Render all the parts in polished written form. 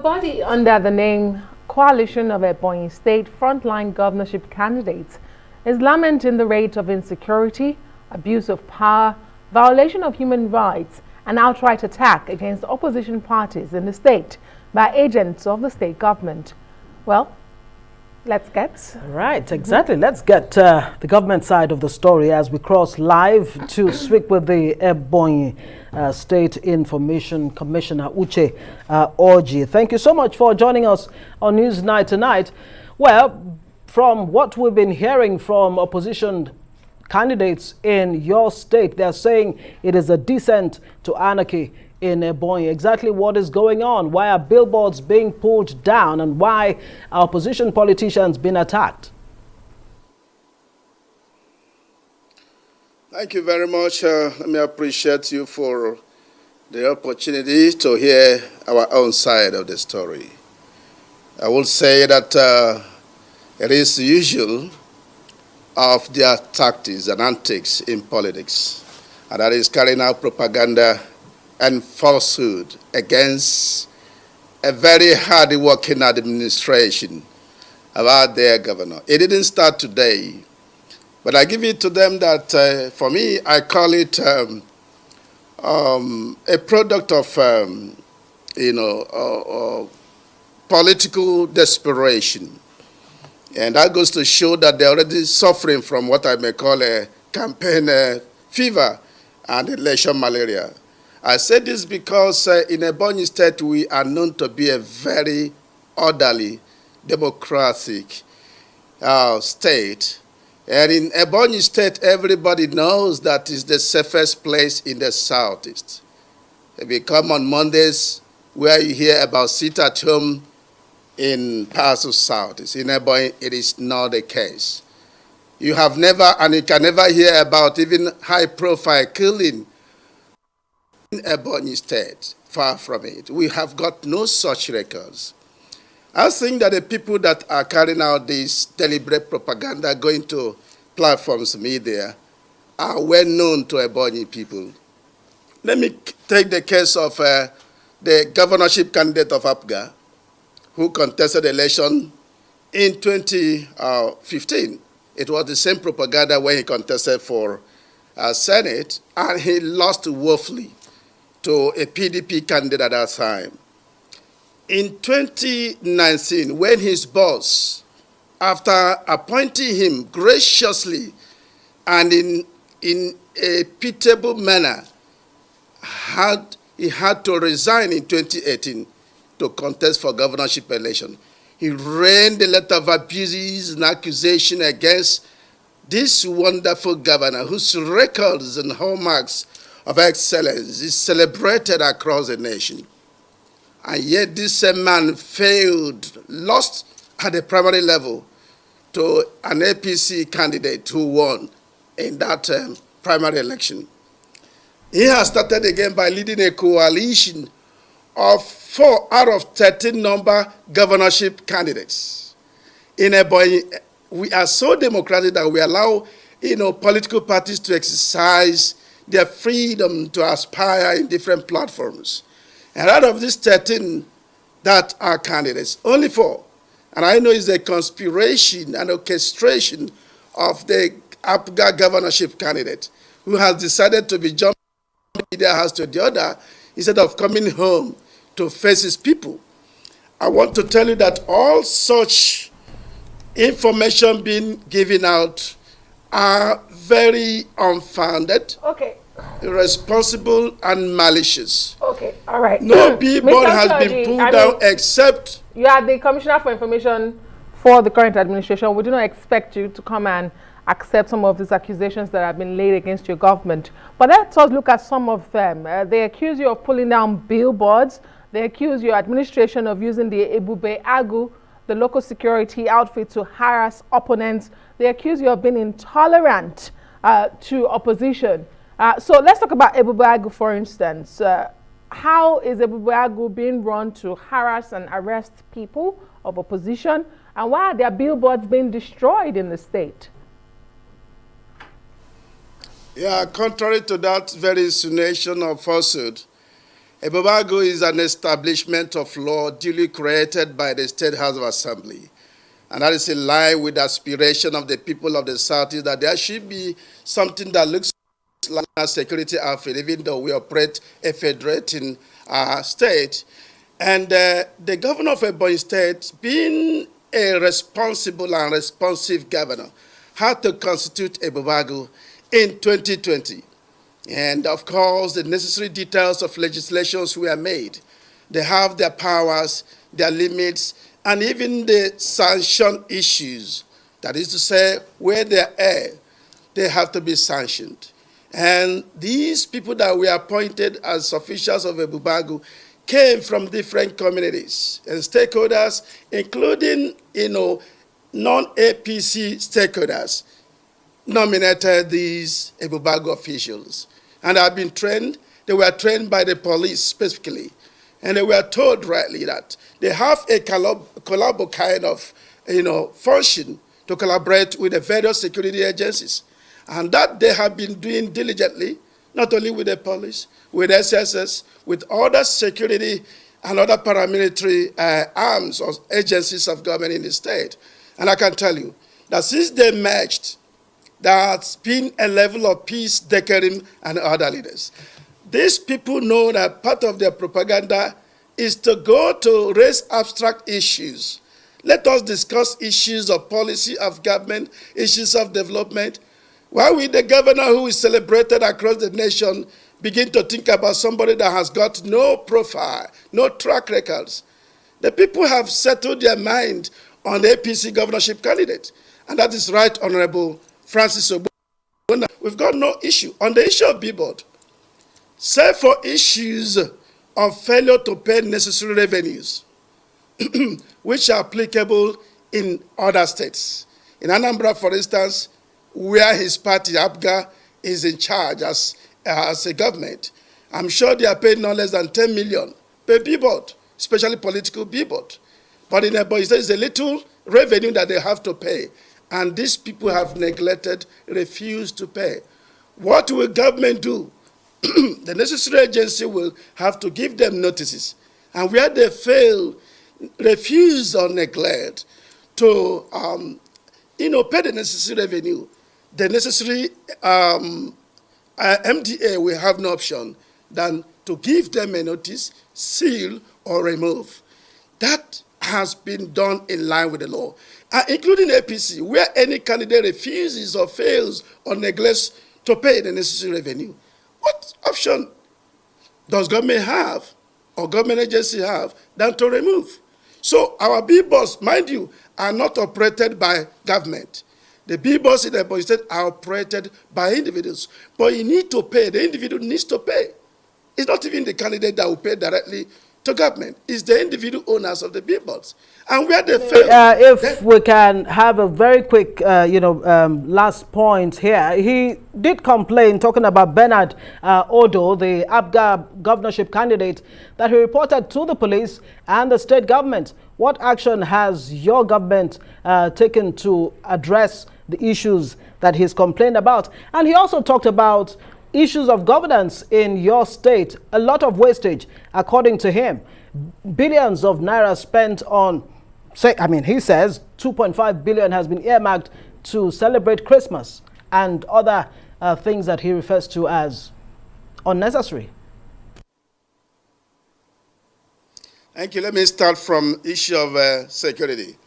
body under the name Coalition of Ebonyi State Frontline Governorship Candidates is lamenting the rate of insecurity, abuse of power, violation of human rights, and outright attack against opposition parties in the state by agents of the state government. Well, let's get... Right, exactly. Let's get the government side of the story as we cross live to speak with the Ebonyi State Information Commissioner, Uche Orji. Thank you so much for joining us on Newsnight tonight. Well, from what we've been hearing from opposition candidates in your state, they're saying it is a descent to anarchy in Ebonyi. Exactly what is going on? Why are billboards being pulled down, and why are opposition politicians being attacked? Thank you very much. Let me appreciate you for the opportunity to hear our own side of the story. I will say that it is usual of their tactics and antics in politics, and that is carrying out propaganda and falsehood against a very hard-working administration about their governor. It didn't start today, but I give it to them that, for me, I call it a product of, political desperation. And that goes to show that they're already suffering from what I may call a campaign fever and election malaria. I say this because in Ebonyi State, we are known to be a very orderly, democratic state. And in Ebonyi State, everybody knows that it's the safest place in the southeast. If you come on Mondays, where you hear about sit at home in parts of southeast, in Ebonyi, it is not the case. You have never, and you can never hear about even high-profile killing in Ebonyi State. Far from it. We have got no such records. I think that the people that are carrying out this deliberate propaganda going to platforms, media, are well known to Ebonyi people. Let me take the case of the governorship candidate of APGA, who contested the election in 2015. It was the same propaganda when he contested for Senate, and he lost woefully to a PDP candidate at that time. In 2019, when his boss, after appointing him graciously and in a pitiable manner, he had to resign in 2018 to contest for governorship election. He ran the letter of abuses and accusation against this wonderful governor whose records and hallmarks of excellence is celebrated across the nation. And yet this man failed, lost at the primary level to an APC candidate who won in that primary election. He has started again by leading a coalition of 4 out of 13 number governorship candidates. In Ebonyi, we are so democratic that we allow political parties to exercise their freedom to aspire in different platforms. And out of these 13 that are candidates, only 4, and I know it's a conspiration and orchestration of the APGA governorship candidate who has decided to be jumping from the media house to the other instead of coming home to face his people. I want to tell you that all such information being given out are very unfounded, irresponsible, and malicious. Okay, all right. No billboard has been pulled down except... You are the Commissioner for Information for the current administration. We do not expect you to come and accept some of these accusations that have been laid against your government. But let us look at some of them. They accuse you of pulling down billboards. They accuse your administration of using the Ebube Agu, the local security outfit, to harass opponents. They accuse you of being intolerant to opposition. So let's talk about Ebube Agu, for instance. How is Ebube Agu being run to harass and arrest people of opposition? And why are their billboards being destroyed in the state? Yeah, contrary to that very insinuation of falsehood, Ebobago is an establishment of law duly created by the State House of Assembly. And that is in line with the aspiration of the people of the Southeast that there should be something that looks like a security outfit, even though we operate a federating state. And the governor of Ebonyi State, being a responsible and responsive governor, had to constitute Ebobago in 2020. And of course, the necessary details of legislations were made. They have their powers, their limits, and even the sanction issues. That is to say, where they are, they have to be sanctioned. And these people that were appointed as officials of Ebobago came from different communities and stakeholders, including, non-APC stakeholders, nominated these Ebobago officials. And have been trained. They were trained by the police specifically. And they were told rightly that they have a collabo kind of, function to collaborate with the various security agencies. And that they have been doing diligently, not only with the police, with SSS, with other security and other paramilitary arms or agencies of government in the state. And I can tell you that since they merged, there's been a level of peace, decorum, and orderliness. These people know that part of their propaganda is to go to raise abstract issues. Let us discuss issues of policy, of government, issues of development. Why will the governor who is celebrated across the nation begin to think about somebody that has got no profile, no track records? The people have settled their mind on the APC governorship candidate, and that is Right Honorable Francis Obona. We've got no issue. On the issue of billboard, save for issues of failure to pay necessary revenues, which are applicable in other states. In Anambra, for instance, where his party, APGA, is in charge as a government, I'm sure they are paying no less than 10 million per billboard, especially political billboard. But in Ebonyi, there is a little revenue that they have to pay. And these people have neglected, refused to pay. What will government do? The necessary agency will have to give them notices. And where they fail, refuse or neglect to pay the necessary revenue, the necessary MDA will have no option than to give them a notice, seal, or remove. That has been done in line with the law, including APC, where any candidate refuses or fails or neglects to pay the necessary revenue. What option does government have or government agency have than to remove? So our billboards, mind you, are not operated by government. The billboards in the Ebonyi State are operated by individuals. But you need to pay. The individual needs to pay. It's not even the candidate that will pay directly to government. It's the individual owners of the billboards. And where they fail... if we can have a very quick, last point here. He did complain, talking about Bernard Odo, the APGA governorship candidate, that he reported to the police and the state government. What action has your government taken to address the issues that he's complained about? And he also talked about issues of governance in your state, a lot of wastage, according to him. Billions of naira spent on, he says 2.5 billion has been earmarked to celebrate Christmas and other things that he refers to as unnecessary. Thank you. Let me start from issue of security.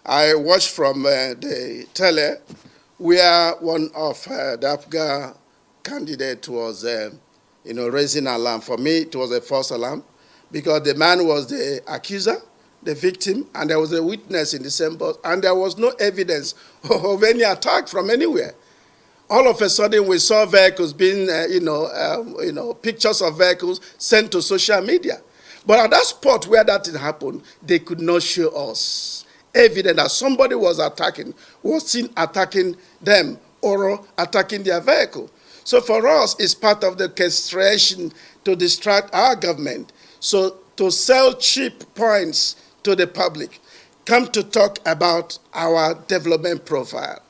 I watched from the tele where one of the APGA candidate was, raising alarm. For me, it was a false alarm because the man was the accuser, the victim, and there was a witness in the same bus, and there was no evidence of any attack from anywhere. All of a sudden, we saw vehicles being, pictures of vehicles sent to social media. But at that spot where that happened, they could not show us evidence that somebody was seen attacking them or attacking their vehicle. So for us, it's part of the castration to distract our government. So to sell cheap points to the public, come to talk about our development profile.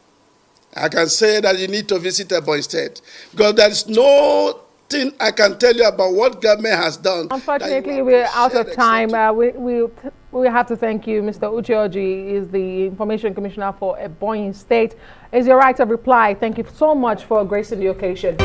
I can say that you need to visit Ebonyi State because there is no thing I can tell you about what government has done. Unfortunately, we're out of time. We have to thank you, Mr. Uche Orji, is the Information Commissioner for Ebonyi State. Is your right of reply. Thank you so much for gracing the occasion.